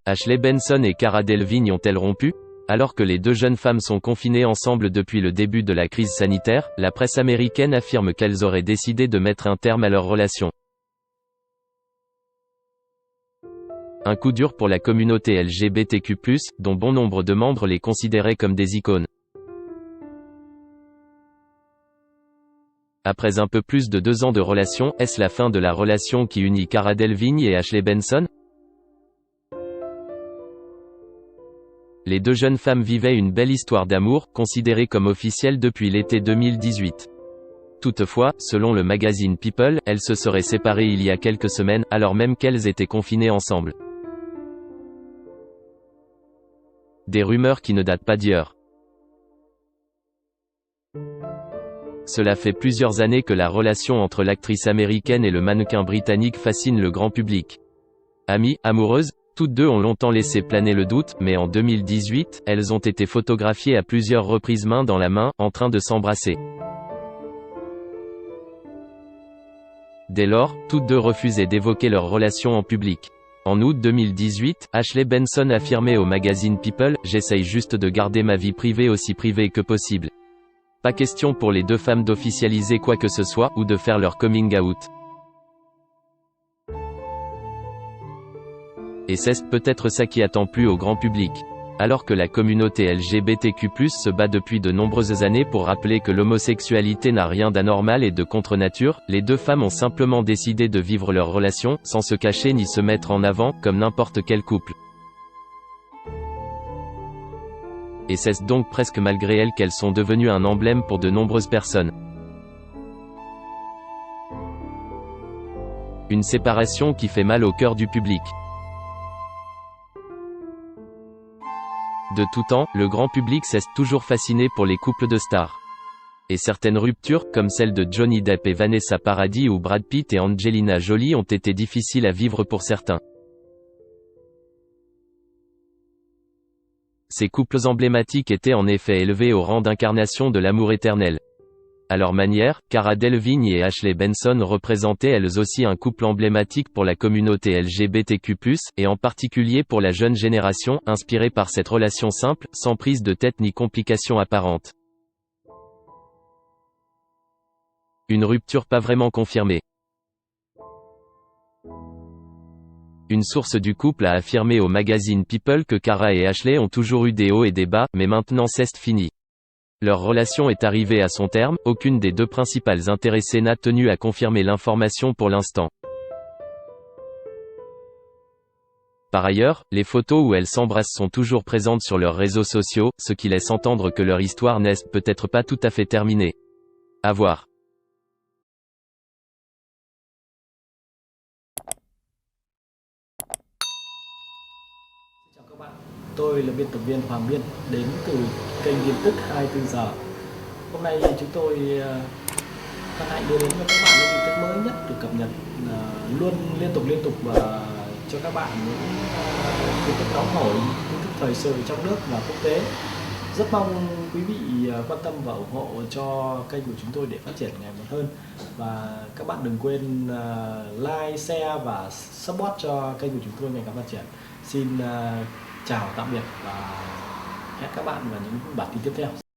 Ashley Benson et Cara Delevingne ont-elles rompu? Alors que les deux jeunes femmes sont confinées ensemble depuis le début de la crise sanitaire, la presse américaine affirme qu'elles auraient décidé de mettre un terme à leur relation. Un coup dur pour la communauté LGBTQ+, dont bon nombre de membres les considéraient comme des icônes. Après un peu plus de 2 ans de relation, est-ce la fin de la relation qui unit Cara Delevingne et Ashley Benson? Les deux jeunes femmes vivaient une belle histoire d'amour, considérée comme officielle depuis l'été 2018. Toutefois, selon le magazine People, elles se seraient séparées il y a quelques semaines, alors même qu'elles étaient confinées ensemble. Des rumeurs qui ne datent pas d'hier. Cela fait plusieurs années que la relation entre l'actrice américaine et le mannequin britannique fascine le grand public. Amies, amoureuses, toutes deux ont longtemps laissé planer le doute, mais en 2018, elles ont été photographiées à plusieurs reprises main dans la main, en train de s'embrasser. Dès lors, toutes deux refusaient d'évoquer leur relation en public. En août 2018, Ashley Benson affirmait au magazine People « J'essaye juste de garder ma vie privée aussi privée que possible. Pas question pour les deux femmes d'officialiser quoi que ce soit, ou de faire leur coming out. » Et c'est peut-être ça qui attend plus au grand public. Alors que la communauté LGBTQ+, se bat depuis de nombreuses années pour rappeler que l'homosexualité n'a rien d'anormal et de contre-nature, les deux femmes ont simplement décidé de vivre leur relation, sans se cacher ni se mettre en avant, comme n'importe quel couple. Et c'est donc presque malgré elles qu'elles sont devenues un emblème pour de nombreuses personnes. Une séparation qui fait mal au cœur du public. De tout temps, le grand public s'est toujours fasciné pour les couples de stars. Et certaines ruptures, comme celle de Johnny Depp et Vanessa Paradis ou Brad Pitt et Angelina Jolie ont été difficiles à vivre pour certains. Ces couples emblématiques étaient en effet élevés au rang d'incarnation de l'amour éternel. À leur manière, Cara Delevingne et Ashley Benson représentaient elles aussi un couple emblématique pour la communauté LGBTQ+, et en particulier pour la jeune génération, inspirée par cette relation simple, sans prise de tête ni complications apparentes. Une rupture pas vraiment confirmée. Une source du couple a affirmé au magazine People que Cara et Ashley ont toujours eu des hauts et des bas, mais maintenant c'est fini. Leur relation est arrivée à son terme, aucune des deux principales intéressées n'a tenu à confirmer l'information pour l'instant. Par ailleurs, les photos où elles s'embrassent sont toujours présentes sur leurs réseaux sociaux, ce qui laisse entendre que leur histoire n'est peut-être pas tout à fait terminée. À voir. Chào các bạn, tôi là biên tập viên Hoàng Biên đến từ kênh tin tức 24 giờ. Hôm nay chúng tôi hân hạnh đưa đến cho các bạn những tin tức mới nhất được cập nhật luôn liên tục và cho các bạn những tin tức nóng hổi, tin tức thời sự trong nước và quốc tế. Rất mong quý vị quan tâm và ủng hộ cho kênh của chúng tôi để phát triển ngày một hơn. Và các bạn đừng quên like, share và support cho kênh của chúng tôi ngày càng phát triển. Xin chào tạm biệt và hẹn các bạn vào những bản tin tiếp theo.